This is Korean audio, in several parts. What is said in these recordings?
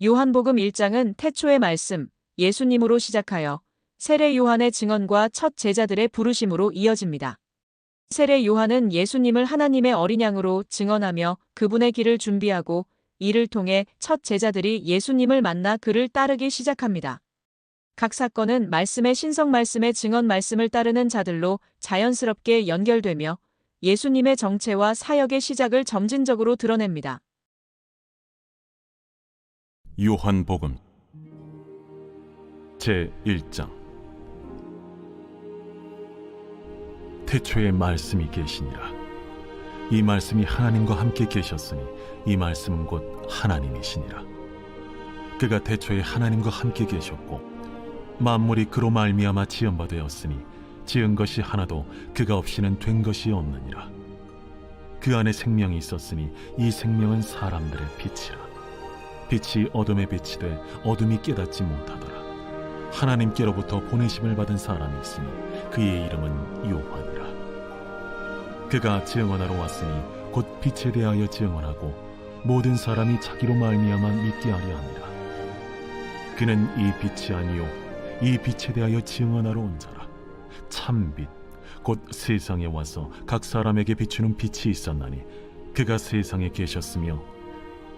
요한복음 1장은 태초의 말씀, 예수님으로 시작하여 세례 요한의 증언과 첫 제자들의 부르심으로 이어집니다. 세례 요한은 예수님을 하나님의 어린 양으로 증언하며 그분의 길을 준비하고 이를 통해 첫 제자들이 예수님을 만나 그를 따르기 시작합니다. 각 사건은 말씀의 신성 말씀의 증언 말씀을 따르는 자들로 자연스럽게 연결되며 예수님의 정체와 사역의 시작을 점진적으로 드러냅니다. 요한복음 제1장. 태초에 말씀이 계시니라. 이 말씀이 하나님과 함께 계셨으니 이 말씀은 곧 하나님이시니라. 그가 태초에 하나님과 함께 계셨고 만물이 그로 말미암아 지은 바 되었으니 지은 것이 하나도 그가 없이는 된 것이 없느니라. 그 안에 생명이 있었으니 이 생명은 사람들의 빛이라. 빛이 어둠에 빛이 돼 어둠이 깨닫지 못하더라. 하나님께로부터 보내심을 받은 사람이 있으니 그의 이름은 요한이라. 그가 증언하러 왔으니 곧 빛에 대하여 증언하고 모든 사람이 자기로 말미암아 믿게 하려 함이라. 그는 이 빛이 아니요 이 빛에 대하여 증언하러 온 자라. 참빛 곧 세상에 와서 각 사람에게 비추는 빛이 있었나니 그가 세상에 계셨으며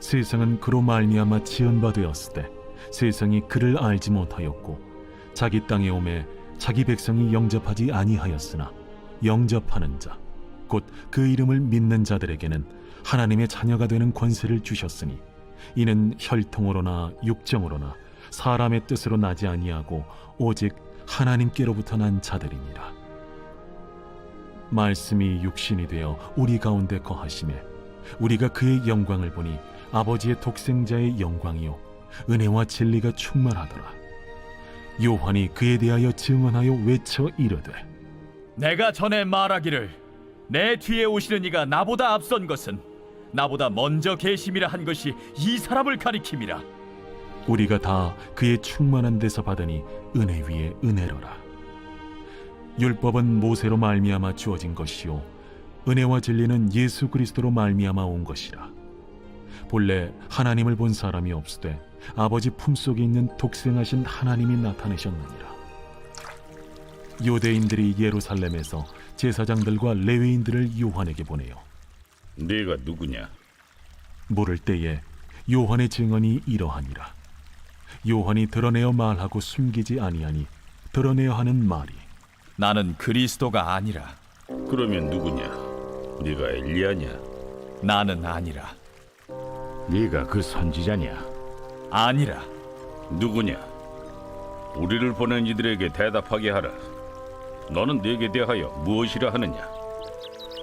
세상은 그로 말미암아 지은 바 되었을 때 세상이 그를 알지 못하였고 자기 땅에 오매 자기 백성이 영접하지 아니하였으나 영접하는 자 곧 그 이름을 믿는 자들에게는 하나님의 자녀가 되는 권세를 주셨으니 이는 혈통으로나 육정으로나 사람의 뜻으로 나지 아니하고 오직 하나님께로부터 난 자들이니라. 말씀이 육신이 되어 우리 가운데 거하시매 우리가 그의 영광을 보니 아버지의 독생자의 영광이요 은혜와 진리가 충만하더라. 요한이 그에 대하여 증언하여 외쳐 이르되 내가 전에 말하기를 내 뒤에 오시는 이가 나보다 앞선 것은 나보다 먼저 계심이라 한 것이 이 사람을 가리킴이라. 우리가 다 그의 충만한 데서 받으니 은혜 위에 은혜로라. 율법은 모세로 말미암아 주어진 것이요 은혜와 진리는 예수 그리스도로 말미암아 온 것이라. 본래 하나님을 본 사람이 없으되 아버지 품속에 있는 독생하신 하나님이 나타내셨느니라. 유대인들이 예루살렘에서 제사장들과 레위인들을 요한에게 보내요. 네가 누구냐? 물을 때에 요한의 증언이 이러하니라. 요한이 드러내어 말하고 숨기지 아니하니 드러내어 하는 말이 나는 그리스도가 아니라. 그러면 누구냐? 네가 엘리야냐? 나는 아니라. 네가 그 선지자냐? 아니라. 누구냐? 우리를 보낸 이들에게 대답하게 하라. 너는 네게 대하여 무엇이라 하느냐?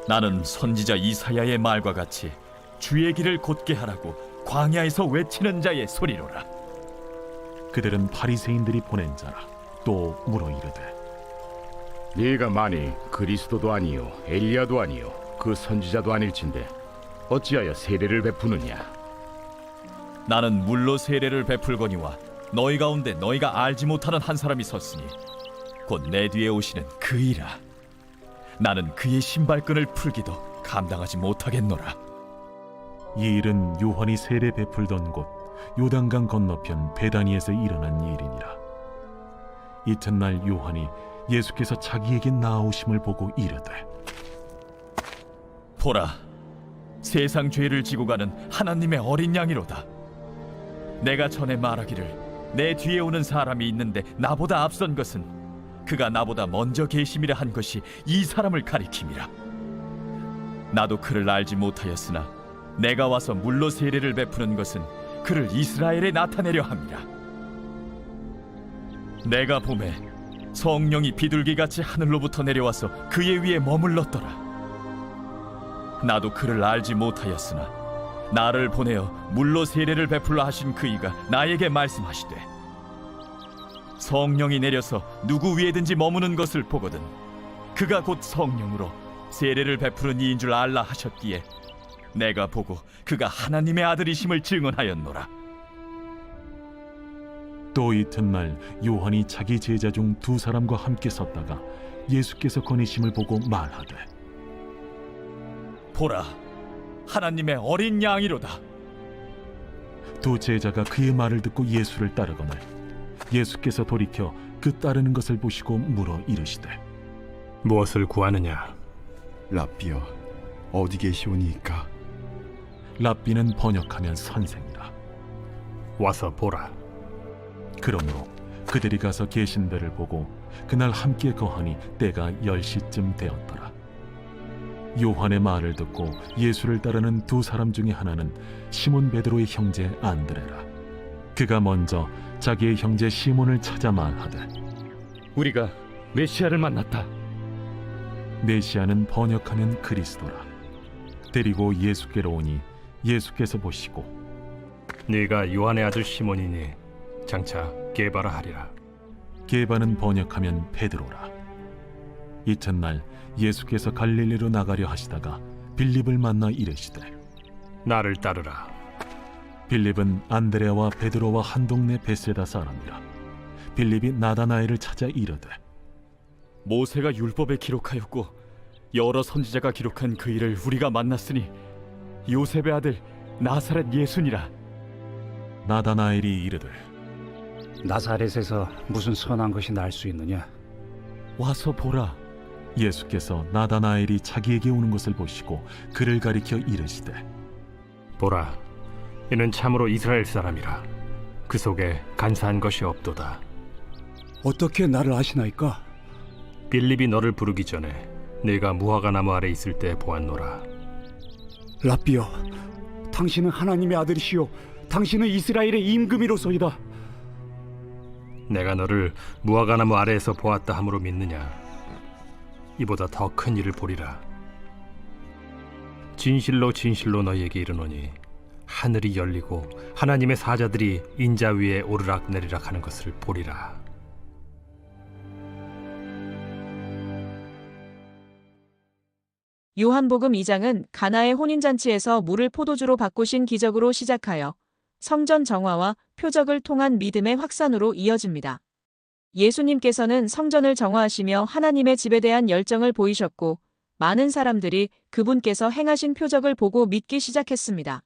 나는 선지자 이사야의 말과 같이 주의 길을 곧게 하라고 광야에서 외치는 자의 소리로라. 그들은 바리새인들이 보낸 자라. 또 물어 이르되 네가 만일 그리스도도 아니요 엘리야도 아니요 그 선지자도 아닐진데 어찌하여 세례를 베푸느냐? 나는 물로 세례를 베풀거니와 너희 가운데 너희가 알지 못하는 한 사람이 섰으니 곧 내 뒤에 오시는 그이라. 나는 그의 신발끈을 풀기도 감당하지 못하겠노라. 이 일은 요한이 세례 베풀던 곳 요단강 건너편 베다니에서 일어난 일이니라. 이튿날 요한이 예수께서 자기에게 나아오심을 보고 이르되 보라, 세상 죄를 지고 가는 하나님의 어린 양이로다. 내가 전에 말하기를 내 뒤에 오는 사람이 있는데 나보다 앞선 것은 그가 나보다 먼저 계심이라 한 것이 이 사람을 가리킴이라. 나도 그를 알지 못하였으나 내가 와서 물로 세례를 베푸는 것은 그를 이스라엘에 나타내려 함이라. 내가 보매 성령이 비둘기같이 하늘로부터 내려와서 그의 위에 머물렀더라. 나도 그를 알지 못하였으나 나를 보내어 물로 세례를 베풀라 하신 그이가 나에게 말씀하시되 성령이 내려서 누구 위에든지 머무는 것을 보거든 그가 곧 성령으로 세례를 베푸는 이인 줄 알라 하셨기에 내가 보고 그가 하나님의 아들이심을 증언하였노라. 또 이튿날 요한이 자기 제자 중 두 사람과 함께 섰다가 예수께서 거니심을 보고 말하되 보라, 하나님의 어린 양이로다. 두 제자가 그의 말을 듣고 예수를 따르거늘 예수께서 돌이켜 그 따르는 것을 보시고 물어 이르시되 무엇을 구하느냐? 랍비여, 어디 계시오니이까? 랍비는 번역하면 선생이라. 와서 보라. 그러므로 그들이 가서 계신 데를 보고 그날 함께 거하니 때가 10시쯤 되었더라. 요한의 말을 듣고 예수를 따르는 두 사람 중에 하나는 시몬 베드로의 형제 안드레라. 그가 먼저 자기의 형제 시몬을 찾아 말하되 우리가 메시아를 만났다. 메시아는 번역하면 그리스도라. 데리고 예수께로 오니 예수께서 보시고 네가 요한의 아들 시몬이니 장차 게바라 하리라. 게바는 번역하면 베드로라. 이튿날 예수께서 갈릴리로 나가려 하시다가 빌립을 만나 이르시되 나를 따르라. 빌립은 안드레와 베드로와 한 동네 베세다 사람이라. 빌립이 나다나엘을 찾아 이르되 모세가 율법에 기록하였고 여러 선지자가 기록한 그 일을 우리가 만났으니 요셉의 아들 나사렛 예수니라. 나다나엘이 이르되 나사렛에서 무슨 선한 것이 날 수 있느냐? 와서 보라. 예수께서 나다나엘이 자기에게 오는 것을 보시고 그를 가리켜 이르시되 보라, 이는 참으로 이스라엘 사람이라. 그 속에 간사한 것이 없도다. 어떻게 나를 아시나이까? 빌립이 너를 부르기 전에 네가 무화과 나무 아래 있을 때 보았노라. 랍비여, 당신은 하나님의 아들이시요 당신은 이스라엘의 임금이로소이다. 내가 너를 무화과 나무 아래에서 보았다 함으로 믿느냐? 이보다 더 큰 일을 보리라. 진실로 진실로 너희에게 이르노니 하늘이 열리고 하나님의 사자들이 인자 위에 오르락 내리락 하는 것을 보리라. 요한복음 2장은 가나의 혼인잔치에서 물을 포도주로 바꾸신 기적으로 시작하여 성전 정화와 표적을 통한 믿음의 확산으로 이어집니다. 예수님께서는 성전을 정화하시며 하나님의 집에 대한 열정을 보이셨고 많은 사람들이 그분께서 행하신 표적을 보고 믿기 시작했습니다.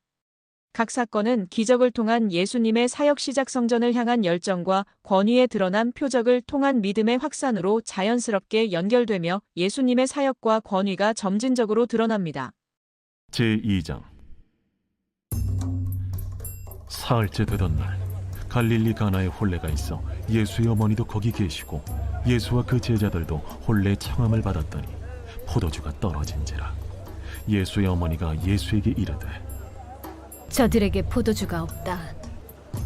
각 사건은 기적을 통한 예수님의 사역 시작 성전을 향한 열정과 권위에 드러난 표적을 통한 믿음의 확산으로 자연스럽게 연결되며 예수님의 사역과 권위가 점진적으로 드러납니다. 제2장 사흘째 되던 날 갈릴리 가나에 혼례가 있어 예수의 어머니도 거기 계시고 예수와 그 제자들도 혼례 청함을 받았더니 포도주가 떨어진지라. 예수의 어머니가 예수에게 이르되 저들에게 포도주가 없다.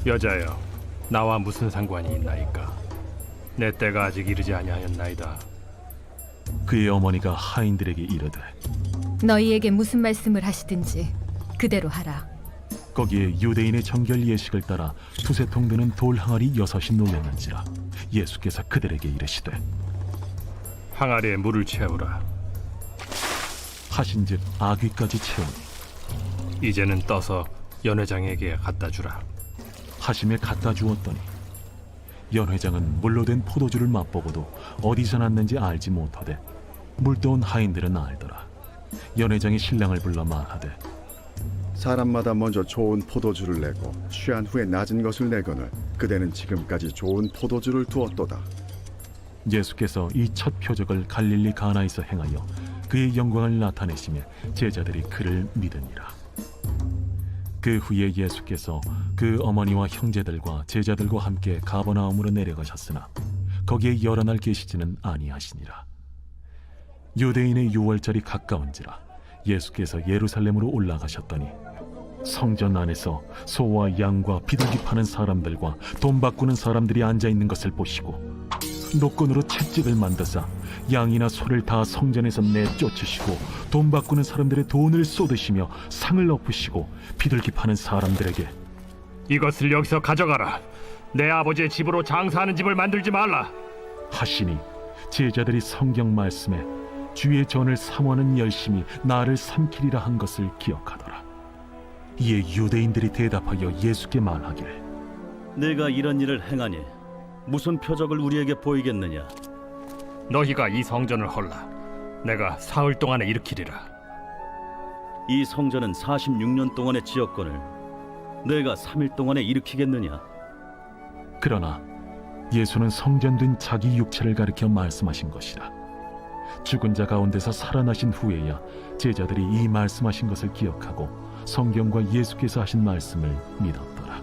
여자여, 나와 무슨 상관이 있나이까? 내 때가 아직 이르지 아니하였나이다. 그의 어머니가 하인들에게 이르되 너희에게 무슨 말씀을 하시든지 그대로 하라. 거기에 유대인의 정결 예식을 따라 두세 통 드는 돌 항아리 6이 놓였는지라. 예수께서 그들에게 이르시되 항아리에 물을 채우라. 하신즉 아귀까지 채우니 이제는 떠서 연회장에게 갖다 주라. 하심에 갖다 주었더니 연회장은 물로 된 포도주를 맛보고도 어디서 났는지 알지 못하되 물떠온 하인들은 알더라. 연회장이 신랑을 불러 말하되 사람마다 먼저 좋은 포도주를 내고 취한 후에 낮은 것을 내거늘 그대는 지금까지 좋은 포도주를 두었도다. 예수께서 이 첫 표적을 갈릴리 가나에서 행하여 그의 영광을 나타내시며 제자들이 그를 믿으니라. 그 후에 예수께서 그 어머니와 형제들과 제자들과 함께 가버나움으로 내려가셨으나 거기에 여러 날 계시지는 아니하시니라. 유대인의 유월절이 가까운지라 예수께서 예루살렘으로 올라가셨더니 성전 안에서 소와 양과 비둘기 파는 사람들과 돈 바꾸는 사람들이 앉아 있는 것을 보시고 노건으로 채찍을 만드사 양이나 소를 다 성전에서 내쫓으시고 돈 바꾸는 사람들의 돈을 쏟으시며 상을 엎으시고 비둘기 파는 사람들에게 이것을 여기서 가져가라. 내 아버지의 집으로 장사하는 집을 만들지 말라. 하시니 제자들이 성경 말씀에 주의 전을 사모하는 열심히 나를 삼키리라 한 것을 기억하더라. 이에 유대인들이 대답하여 예수께 말하기를 내가 이런 일을 행하니 무슨 표적을 우리에게 보이겠느냐? 너희가 이 성전을 헐라. 내가 사흘 동안에 일으키리라. 이 성전은 46년 동안의 지었거늘 내가 3일 동안에 일으키겠느냐? 그러나 예수는 성전된 자기 육체를 가리켜 말씀하신 것이라. 죽은 자 가운데서 살아나신 후에야 제자들이 이 말씀하신 것을 기억하고 성경과 예수께서 하신 말씀을 믿었더라.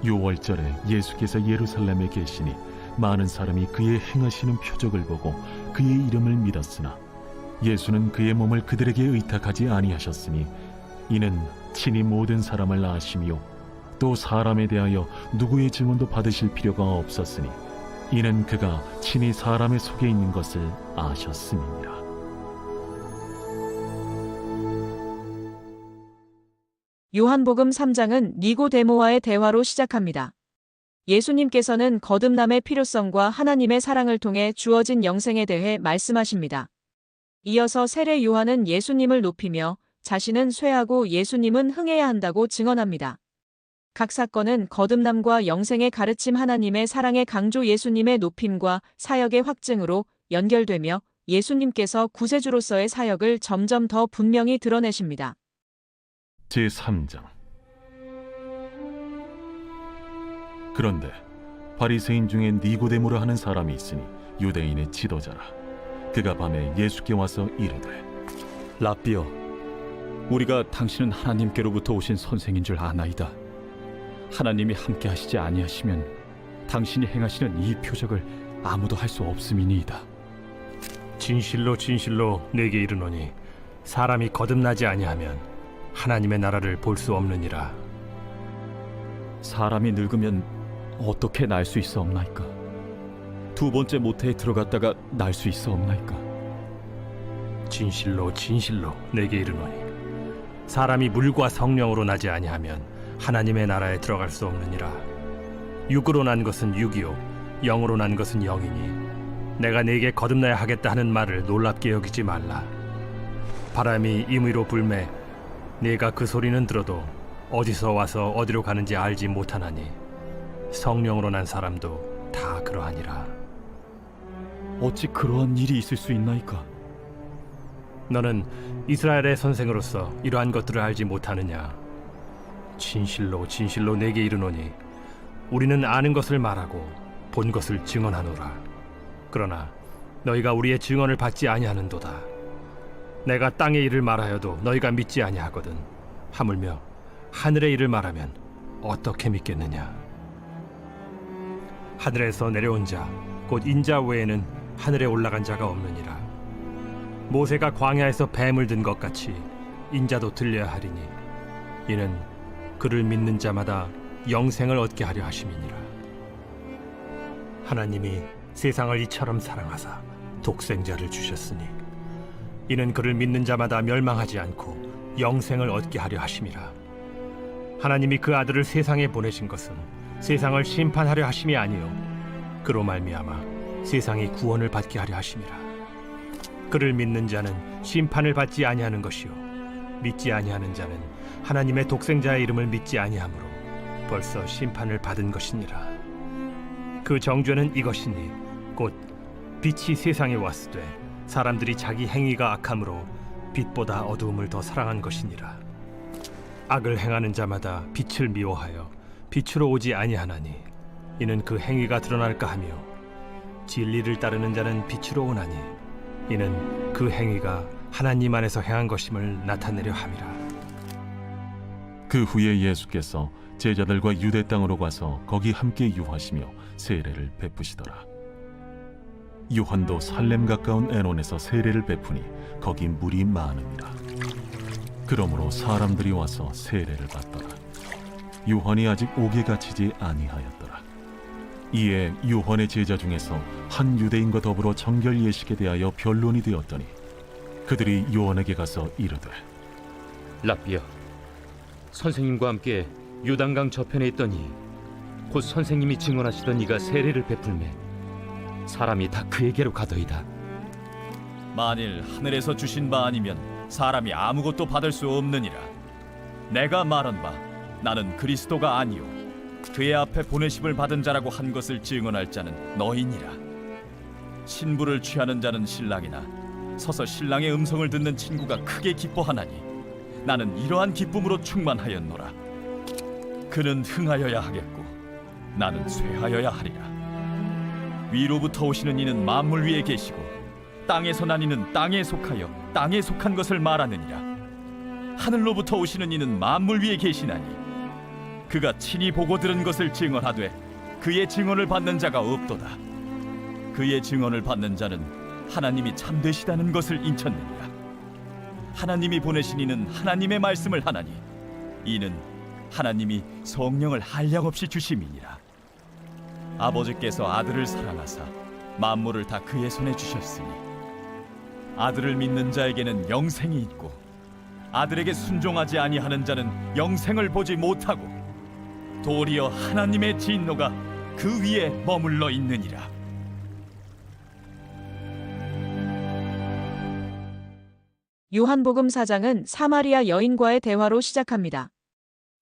유월절에 예수께서 예루살렘에 계시니 많은 사람이 그의 행하시는 표적을 보고 그의 이름을 믿었으나 예수는 그의 몸을 그들에게 의탁하지 아니하셨으니 이는 친히 모든 사람을 아시며 또 사람에 대하여 누구의 증언도 받으실 필요가 없었으니 이는 그가 친히 사람의 속에 있는 것을 아셨음이니라. 요한복음 3장은 니고데모와의 대화로 시작합니다. 예수님께서는 거듭남의 필요성과 하나님의 사랑을 통해 주어진 영생에 대해 말씀하십니다. 이어서 세례 요한은 예수님을 높이며 자신은 쇠하고 예수님은 흥해야 한다고 증언합니다. 각 사건은 거듭남과 영생의 가르침, 하나님의 사랑의 강조, 예수님의 높임과 사역의 확증으로 연결되며 예수님께서 구세주로서의 사역을 점점 더 분명히 드러내십니다. 제3장. 그런데 바리새인 중에 니고데모라 하는 사람이 있으니 유대인의 지도자라. 그가 밤에 예수께 와서 이르되 라삐여, 우리가 당신은 하나님께로부터 오신 선생인 줄 아나이다. 하나님이 함께 하시지 아니하시면 당신이 행하시는 이 표적을 아무도 할 수 없음이니이다. 진실로 진실로 내게 이르노니 사람이 거듭나지 아니하면 하나님의 나라를 볼 수 없느니라. 사람이 늙으면 어떻게 날 수 있사옵나이까? 두 번째 모태에 들어갔다가 날 수 있사옵나이까? 진실로 진실로 내게 이르노니 사람이 물과 성령으로 나지 아니하면 하나님의 나라에 들어갈 수 없느니라. 육으로 난 것은 육이요 영으로 난 것은 영이니 내가 네게 거듭나야 하겠다 하는 말을 놀랍게 여기지 말라. 바람이 임의로 불매 네가 그 소리는 들어도 어디서 와서 어디로 가는지 알지 못하나니 성령으로 난 사람도 다 그러하니라. 어찌 그러한 일이 있을 수 있나이까? 너는 이스라엘의 선생으로서 이러한 것들을 알지 못하느냐? 진실로 진실로 내게 이르노니 우리는 아는 것을 말하고 본 것을 증언하노라. 그러나 너희가 우리의 증언을 받지 아니하는도다. 내가 땅의 일을 말하여도 너희가 믿지 아니하거든. 하물며 하늘의 일을 말하면 어떻게 믿겠느냐? 하늘에서 내려온 자 곧 인자 외에는 하늘에 올라간 자가 없느니라. 모세가 광야에서 뱀을 든 것 같이 인자도 들려야 하리니 이는 그를 믿는 자마다 영생을 얻게 하려 하심이니라. 하나님이 세상을 이처럼 사랑하사 독생자를 주셨으니 이는 그를 믿는 자마다 멸망하지 않고 영생을 얻게 하려 하심이라. 하나님이 그 아들을 세상에 보내신 것은 세상을 심판하려 하심이 아니요 그로 말미암아 세상이 구원을 받게 하려 하심이라. 그를 믿는 자는 심판을 받지 아니하는 것이요 믿지 아니하는 자는 하나님의 독생자의 이름을 믿지 아니하므로 벌써 심판을 받은 것이니라. 그 정죄는 이것이니 곧 빛이 세상에 왔으되 사람들이 자기 행위가 악함으로 빛보다 어두움을 더 사랑한 것이니라. 악을 행하는 자마다 빛을 미워하여 빛으로 오지 아니하나니 이는 그 행위가 드러날까 하며 진리를 따르는 자는 빛으로 오나니 이는 그 행위가 하나님 안에서 행한 것임을 나타내려 함이라. 그 후에 예수께서 제자들과 유대 땅으로 가서 거기 함께 유하시며 세례를 베푸시더라. 요한도 살렘 가까운 에논에서 세례를 베푸니 거기 물이 많음이라. 그러므로 사람들이 와서 세례를 받더라. 요한이 아직 옥에 갇히지 아니하였더라. 이에 요한의 제자 중에서 한 유대인과 더불어 정결 예식에 대하여 변론이 되었더니 그들이 요한에게 가서 이르되 라삐여, 선생님과 함께 요단강 저편에 있더니 곧 선생님이 증언하시던 이가 세례를 베풀매 사람이 다 그에게로 가더이다. 만일 하늘에서 주신 바 아니면 사람이 아무것도 받을 수 없느니라. 내가 말한 바 나는 그리스도가 아니요 그의 앞에 보내심을 받은 자라고 한 것을 증언할 자는 너희니라. 신부를 취하는 자는 신랑이나 서서 신랑의 음성을 듣는 친구가 크게 기뻐하나니 나는 이러한 기쁨으로 충만하였노라. 그는 흥하여야 하겠고 나는 쇠하여야 하리라. 위로부터 오시는 이는 만물 위에 계시고 땅에서 난 이는 땅에 속하여 땅에 속한 것을 말하느니라. 하늘로부터 오시는 이는 만물 위에 계시나니 그가 친히 보고 들은 것을 증언하되 그의 증언을 받는 자가 없도다. 그의 증언을 받는 자는 하나님이 참되시다는 것을 인쳤느니라. 하나님이 보내신 이는 하나님의 말씀을 하나니 이는 하나님이 성령을 한량없이 주심이니라. 아버지께서 아들을 사랑하사 만물을 다 그의 손에 주셨으니 아들을 믿는 자에게는 영생이 있고 아들에게 순종하지 아니하는 자는 영생을 보지 못하고 도리어 하나님의 진노가 그 위에 머물러 있느니라. 요한복음 4장은 사마리아 여인과의 대화로 시작합니다.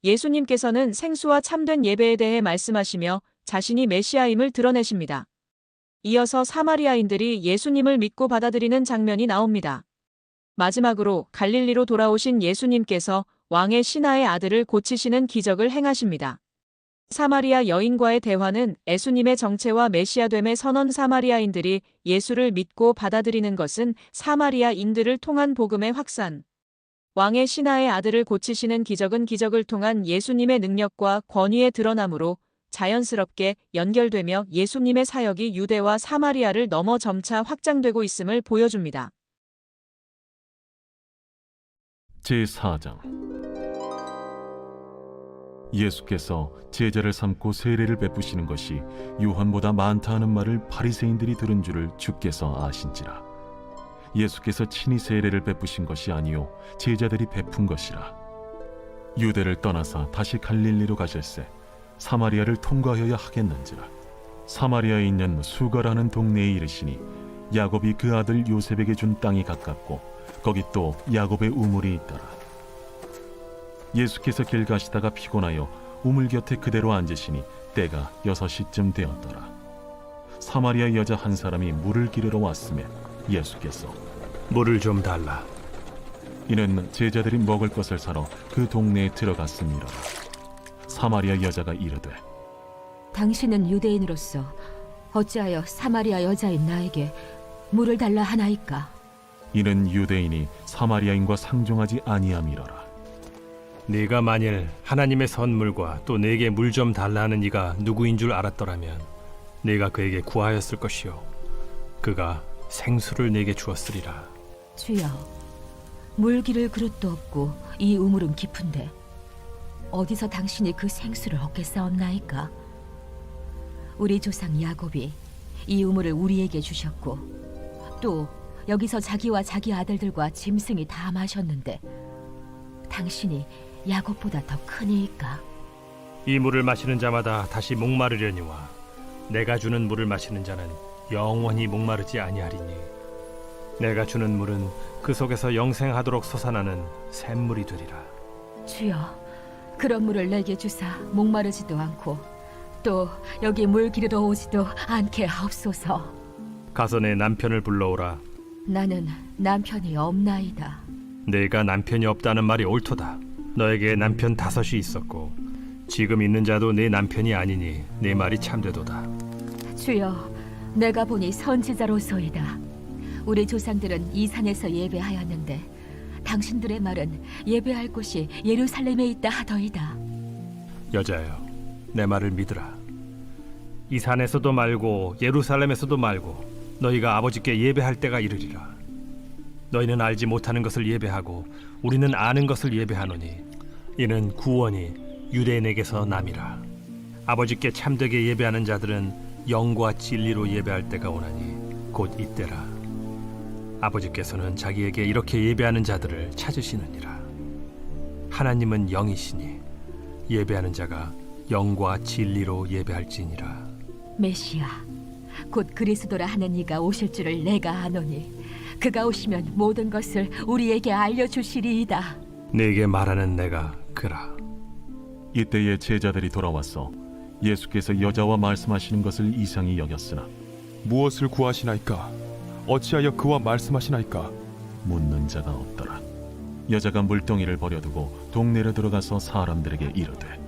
예수님께서는 생수와 참된 예배에 대해 말씀하시며 자신이 메시아임을 드러내십니다. 이어서 사마리아인들이 예수님을 믿고 받아들이는 장면이 나옵니다. 마지막으로 갈릴리로 돌아오신 예수님께서 왕의 신하의 아들을 고치시는 기적을 행하십니다. 사마리아 여인과의 대화는 예수님의 정체와 메시아됨의 선언. 사마리아인들이 예수를 믿고 받아들이는 것은 사마리아인들을 통한 복음의 확산. 왕의 신하의 아들을 고치시는 기적은 기적을 통한 예수님의 능력과 권위의 드러남으로 자연스럽게 연결되며 예수님의 사역이 유대와 사마리아를 넘어 점차 확장되고 있음을 보여줍니다. 제4장 예수께서 제자를 삼고 세례를 베푸시는 것이 요한보다 많다 하는 말을 바리새인들이 들은 줄을 주께서 아신지라. 예수께서 친히 세례를 베푸신 것이 아니요 제자들이 베푼 것이라. 유대를 떠나사 다시 갈릴리로 가실새 사마리아를 통과하여야 하겠는지라. 사마리아에 있는 수가라는 동네에 이르시니 야곱이 그 아들 요셉에게 준 땅이 가깝고 거기 또 야곱의 우물이 있더라. 예수께서 길 가시다가 피곤하여 우물 곁에 그대로 앉으시니 때가 6시쯤 되었더라. 사마리아 여자 한 사람이 물을 기르러 왔으며 예수께서 물을 좀 달라. 이는 제자들이 먹을 것을 사러 그 동네에 들어갔음이라. 사마리아 여자가 이르되 당신은 유대인으로서 어찌하여 사마리아 여자인 나에게 물을 달라 하나이까? 이는 유대인이 사마리아인과 상종하지 아니함이로라. 네가 만일 하나님의 선물과 또 내게 물 좀 달라는 이가 누구인 줄 알았더라면 네가 그에게 구하였을 것이요 그가 생수를 내게 주었으리라. 주여, 물 기를 그릇도 없고 이 우물은 깊은데 어디서 당신이 그 생수를 얻겠사옵나이까? 우리 조상 야곱이 이 우물을 우리에게 주셨고 또 여기서 자기와 자기 아들들과 짐승이 다 마셨는데 당신이 야곱보다 더 크니이까? 이 물을 마시는 자마다 다시 목마르려니와 내가 주는 물을 마시는 자는 영원히 목마르지 아니하리니 내가 주는 물은 그 속에서 영생하도록 솟아나는 샘물이 되리라. 주여, 그런 물을 내게 주사 목마르지도 않고 또 여기 물 기르러 오지도 않게 하옵소서. 가서 내 남편을 불러오라. 나는 남편이 없나이다. 내가 남편이 없다는 말이 옳도다. 너에게 남편 5이 있었고 지금 있는 자도 내 남편이 아니니 내 말이 참되도다. 주여, 내가 보니 선지자로소이다. 우리 조상들은 이 산에서 예배하였는데 당신들의 말은 예배할 곳이 예루살렘에 있다 하더이다. 여자여, 내 말을 믿으라. 이 산에서도 말고 예루살렘에서도 말고 너희가 아버지께 예배할 때가 이르리라. 너희는 알지 못하는 것을 예배하고 우리는 아는 것을 예배하노니 이는 구원이 유대인에게서 남이라. 아버지께 참되게 예배하는 자들은 영과 진리로 예배할 때가 오나니 곧 이때라. 아버지께서는 자기에게 이렇게 예배하는 자들을 찾으시느니라. 하나님은 영이시니 예배하는 자가 영과 진리로 예배할지니라. 메시아, 곧 그리스도라 하는 이가 오실 줄을 내가 아노니 그가 오시면 모든 것을 우리에게 알려주시리이다. 네게 말하는 내가 그라. 이때에 제자들이 돌아와서 예수께서 여자와 말씀하시는 것을 이상히 여겼으나 무엇을 구하시나이까? 어찌하여 그와 말씀하시나이까? 묻는 자가 없더라. 여자가 물동이를 버려두고 동네로 들어가서 사람들에게 이르되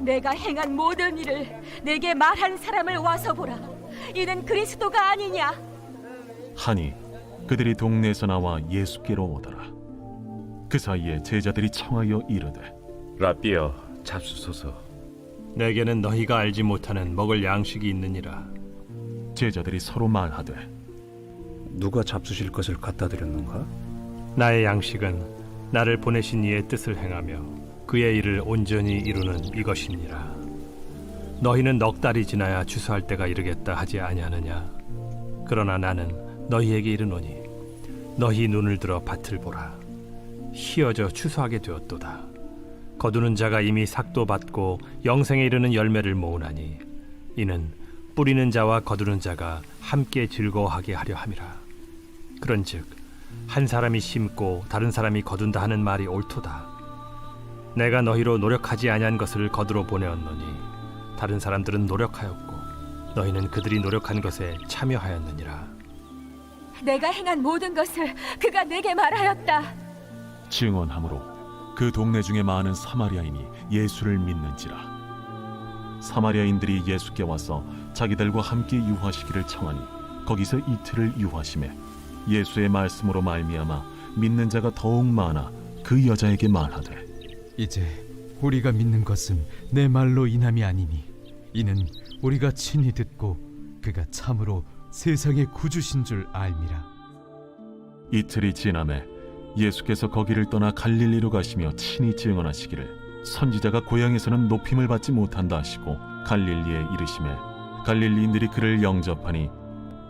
내가 행한 모든 일을 내게 말한 사람을 와서 보라. 이는 그리스도가 아니냐? 하니 그들이 동네에서 나와 예수께로 오더라. 그 사이에 제자들이 청하여 이르되 라비여, 잡수소서. 내게는 너희가 알지 못하는 먹을 양식이 있느니라. 제자들이 서로 말하되 누가 잡수실 것을 갖다 드렸는가? 나의 양식은 나를 보내신 이의 뜻을 행하며 그의 일을 온전히 이루는 이것이니라. 너희는 넉 달이 지나야 추수할 때가 이르겠다 하지 아니하느냐? 그러나 나는 너희에게 이르노니 너희 눈을 들어 밭을 보라. 희어져 추수하게 되었도다. 거두는 자가 이미 삭도 받고 영생에 이르는 열매를 모으나니 이는 뿌리는 자와 거두는 자가 함께 즐거워하게 하려 함이라. 그런즉 한 사람이 심고 다른 사람이 거둔다 하는 말이 옳도다. 내가 너희로 노력하지 아니한 것을 거두러 보내었노니 다른 사람들은 노력하였고 너희는 그들이 노력한 것에 참여하였느니라. 내가 행한 모든 것을 그가 내게 말하였다. 증언함으로 그 동네 중에 많은 사마리아인이 예수를 믿는지라. 사마리아인들이 예수께 와서 자기들과 함께 유하시기를 청하니 거기서 이틀을 유하심에 예수의 말씀으로 말미암아 믿는 자가 더욱 많아 그 여자에게 말하되 이제 우리가 믿는 것은 내 말로 인함이 아니니 이는 우리가 친히 듣고 그가 참으로 세상의 구주신 줄 알미라. 이틀이 지남에 예수께서 거기를 떠나 갈릴리로 가시며 친히 증언하시기를 선지자가 고향에서는 높임을 받지 못한다 하시고 갈릴리에 이르시매 갈릴리인들이 그를 영접하니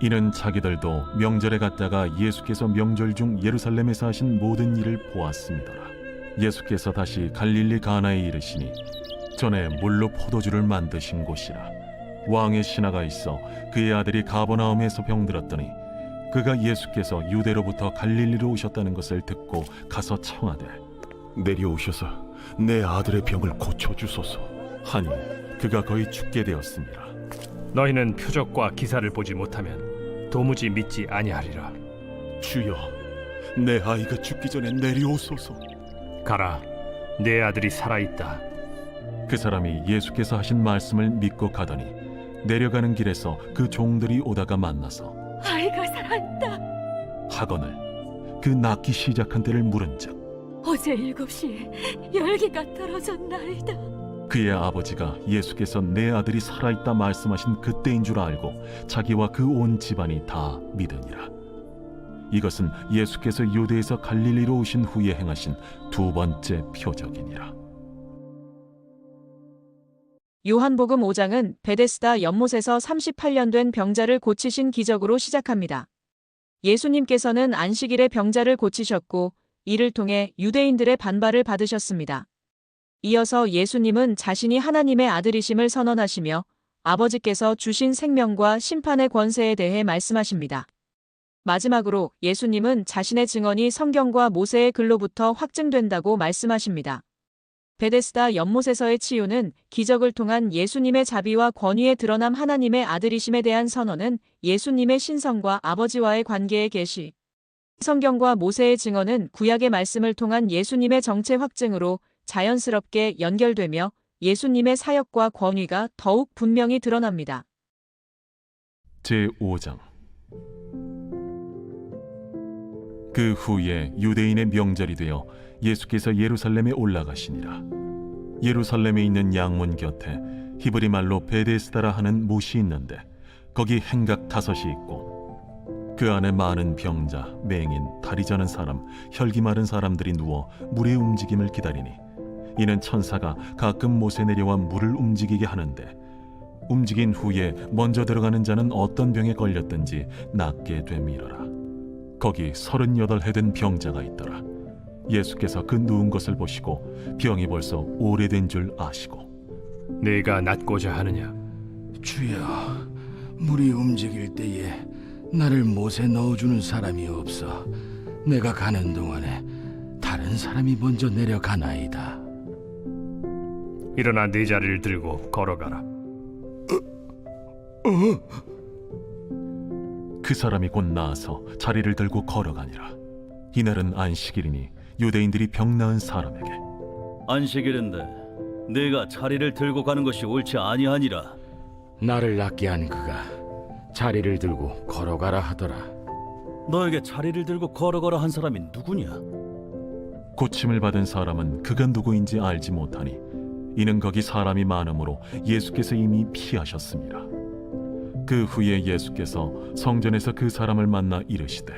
이는 자기들도 명절에 갔다가 예수께서 명절 중 예루살렘에서 하신 모든 일을 보았습니다라. 예수께서 다시 갈릴리 가나에 이르시니 전에 물로 포도주를 만드신 곳이라. 왕의 신하가 있어 그의 아들이 가버나움에서 병들었더니 그가 예수께서 유대로부터 갈릴리로 오셨다는 것을 듣고 가서 청하되 내려오셔서 내 아들의 병을 고쳐주소서 하니 그가 거의 죽게 되었습니다. 너희는 표적과 기사를 보지 못하면 도무지 믿지 아니하리라. 주여, 내 아이가 죽기 전에 내려오소서. 가라, 내 아들이 살아있다. 그 사람이 예수께서 하신 말씀을 믿고 가더니 내려가는 길에서 그 종들이 오다가 만나서 아이가 살아있다 하거늘 그 낳기 시작한 때를 물은즉 어제 7시에 열기가 떨어졌나이다. 그의 아버지가 예수께서 내 아들이 살아있다 말씀하신 그때인 줄 알고 자기와 그 온 집안이 다 믿으니라. 이것은 예수께서 유대에서 갈릴리로 오신 후에 행하신 두 번째 표적이니라. 요한복음 5장은 베데스다 연못에서 38년 된 병자를 고치신 기적으로 시작합니다. 예수님께서는 안식일에 병자를 고치셨고 이를 통해 유대인들의 반발을 받으셨습니다. 이어서 예수님은 자신이 하나님의 아들이심을 선언하시며 아버지께서 주신 생명과 심판의 권세에 대해 말씀하십니다. 마지막으로 예수님은 자신의 증언이 성경과 모세의 글로부터 확증된다고 말씀하십니다. 베데스다 연못에서의 치유는 기적을 통한 예수님의 자비와 권위에 드러남 하나님의 아들이심에 대한 선언은 예수님의 신성과 아버지와의 관계의 계시. 성경과 모세의 증언은 구약의 말씀을 통한 예수님의 정체 확증으로 자연스럽게 연결되며 예수님의 사역과 권위가 더욱 분명히 드러납니다. 제5장 그 후에 유대인의 명절이 되어 예수께서 예루살렘에 올라가시니라. 예루살렘에 있는 양문 곁에 히브리 말로 베데스다라 하는 못이 있는데 거기 행각 5이 있고 그 안에 많은 병자, 맹인, 다리 저는 사람, 혈기 마른 사람들이 누워 물의 움직임을 기다리니 이는 천사가 가끔 못에 내려와 물을 움직이게 하는데 움직인 후에 먼저 들어가는 자는 어떤 병에 걸렸든지 낫게 됨이러라. 거기 38해 된 병자가 있더라. 예수께서 그 누운 것을 보시고 병이 벌써 오래된 줄 아시고 네가 낫고자 하느냐? 주여, 물이 움직일 때에 나를 못에 넣어주는 사람이 없어 내가 가는 동안에 다른 사람이 먼저 내려가나이다. 일어나 네 자리를 들고 걸어가라. 그 사람이 곧 나아서 자리를 들고 걸어가니라. 이날은 안식일이니 유대인들이 병 나은 사람에게 안식일인데 내가 자리를 들고 가는 것이 옳지 아니하니라. 나를 낫게 한 그가 자리를 들고 걸어가라 하더라. 너에게 자리를 들고 걸어가라 한 사람이 누구냐? 고침을 받은 사람은 그가 누구인지 알지 못하니 이는 거기 사람이 많으므로 예수께서 이미 피하셨습니다. 그 후에 예수께서 성전에서 그 사람을 만나 이르시되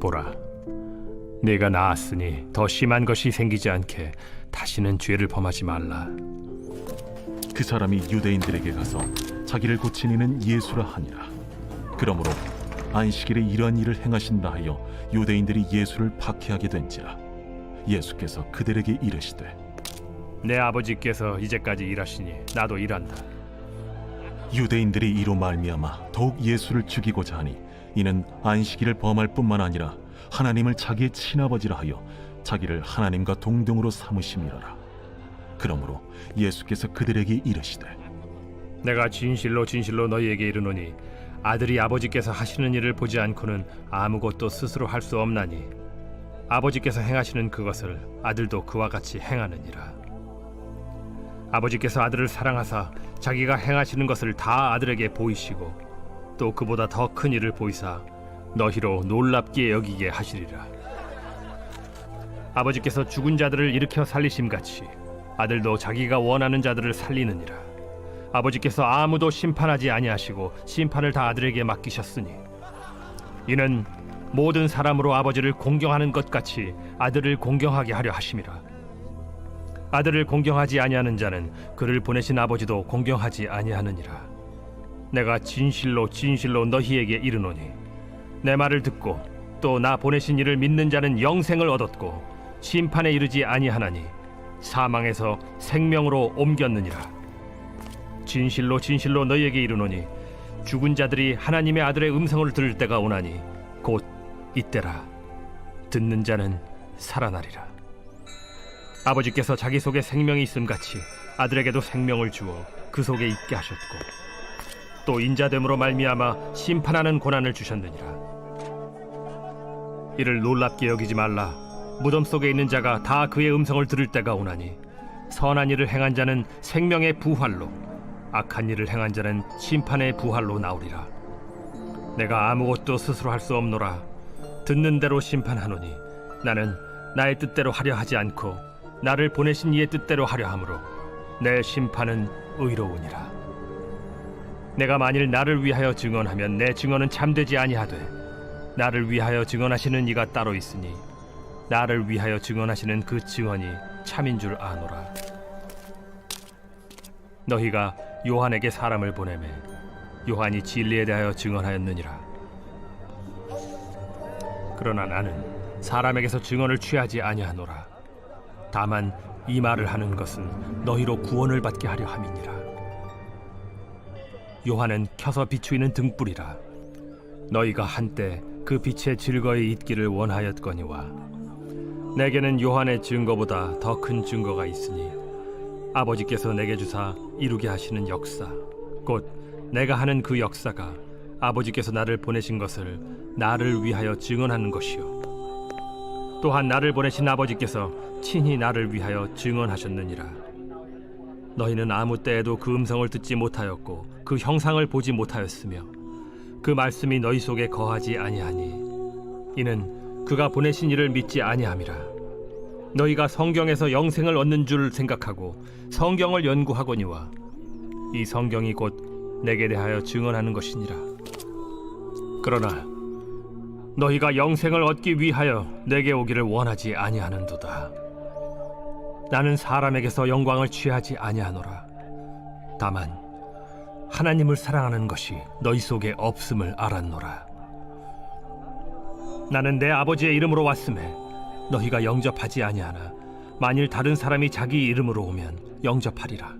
보라, 네가 나았으니 더 심한 것이 생기지 않게 다시는 죄를 범하지 말라. 그 사람이 유대인들에게 가서 자기를 고친 이는 예수라 하니라. 그러므로 안식일에 이러한 일을 행하신다 하여 유대인들이 예수를 박해하게 된지라. 예수께서 그들에게 이르시되 내 아버지께서 이제까지 일하시니 나도 일한다. 유대인들이 이로 말미암아 더욱 예수를 죽이고자 하니 이는 안식일을 범할 뿐만 아니라 하나님을 자기의 친아버지라 하여 자기를 하나님과 동등으로 삼으심이로라. 그러므로 예수께서 그들에게 이르시되 내가 진실로 진실로 너희에게 이르노니 아들이 아버지께서 하시는 일을 보지 않고는 아무것도 스스로 할 수 없나니 아버지께서 행하시는 그것을 아들도 그와 같이 행하느니라. 아버지께서 아들을 사랑하사 자기가 행하시는 것을 다 아들에게 보이시고 또 그보다 더 큰 일을 보이사 너희로 놀랍게 여기게 하시리라. 아버지께서 죽은 자들을 일으켜 살리심같이 아들도 자기가 원하는 자들을 살리느니라. 아버지께서 아무도 심판하지 아니하시고 심판을 다 아들에게 맡기셨으니 이는 모든 사람으로 아버지를 공경하는 것 같이 아들을 공경하게 하려 하심이라. 아들을 공경하지 아니하는 자는 그를 보내신 아버지도 공경하지 아니하느니라. 내가 진실로 진실로 너희에게 이르노니 내 말을 듣고 또 나 보내신 이를 믿는 자는 영생을 얻었고 심판에 이르지 아니하나니 사망에서 생명으로 옮겼느니라. 진실로 진실로 너희에게 이르노니 죽은 자들이 하나님의 아들의 음성을 들을 때가 오나니 곧 이때라. 듣는 자는 살아나리라. 아버지께서 자기 속에 생명이 있음같이 아들에게도 생명을 주어 그 속에 있게 하셨고 또 인자됨으로 말미암아 심판하는 고난을 주셨느니라. 이를 놀랍게 여기지 말라. 무덤 속에 있는 자가 다 그의 음성을 들을 때가 오나니 선한 일을 행한 자는 생명의 부활로 악한 일을 행한 자는 심판의 부활로 나오리라. 내가 아무것도 스스로 할 수 없노라. 듣는 대로 심판하노니 나는 나의 뜻대로 하려 하지 않고 나를 보내신 이의 뜻대로 하려 함으로 내 심판은 의로우니라. 내가 만일 나를 위하여 증언하면 내 증언은 참되지 아니하되 나를 위하여 증언하시는 이가 따로 있으니 나를 위하여 증언하시는 그 증언이 참인 줄 아노라. 너희가 요한에게 사람을 보내매 요한이 진리에 대하여 증언하였느니라. 그러나 나는 사람에게서 증언을 취하지 아니하노라. 다만 이 말을 하는 것은 너희로 구원을 받게 하려 함이니라. 요한은 켜서 비추이는 등불이라. 너희가 한때 그 빛에 즐거이 있기를 원하였거니와 내게는 요한의 증거보다 더 큰 증거가 있으니 아버지께서 내게 주사 이루게 하시는 역사 곧 내가 하는 그 역사가 아버지께서 나를 보내신 것을 나를 위하여 증언하는 것이요 또한 나를 보내신 아버지께서 친히 나를 위하여 증언하셨느니라. 너희는 아무 때에도 그 음성을 듣지 못하였고 그 형상을 보지 못하였으며 그 말씀이 너희 속에 거하지 아니하니 이는 그가 보내신 이를 믿지 아니함이라. 너희가 성경에서 영생을 얻는 줄 생각하고 성경을 연구하거니와 이 성경이 곧 내게 대하여 증언하는 것이니라. 그러나 너희가 영생을 얻기 위하여 내게 오기를 원하지 아니하는도다. 나는 사람에게서 영광을 취하지 아니하노라. 다만 하나님을 사랑하는 것이 너희 속에 없음을 알았노라. 나는 내 아버지의 이름으로 왔음에 너희가 영접하지 아니하나 만일 다른 사람이 자기 이름으로 오면 영접하리라.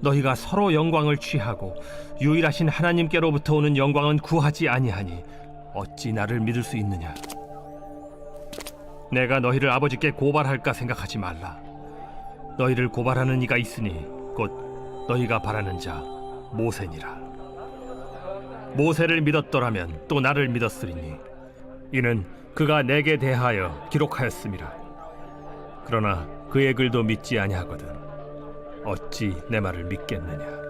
너희가 서로 영광을 취하고 유일하신 하나님께로부터 오는 영광은 구하지 아니하니 어찌 나를 믿을 수 있느냐. 내가 너희를 아버지께 고발할까 생각하지 말라. 너희를 고발하는 이가 있으니 곧 너희가 바라는 자 모세니라. 모세를 믿었더라면 또 나를 믿었으리니 이는 그가 내게 대하여 기록하였음이라. 그러나 그의 글도 믿지 아니하거든 어찌 내 말을 믿겠느냐?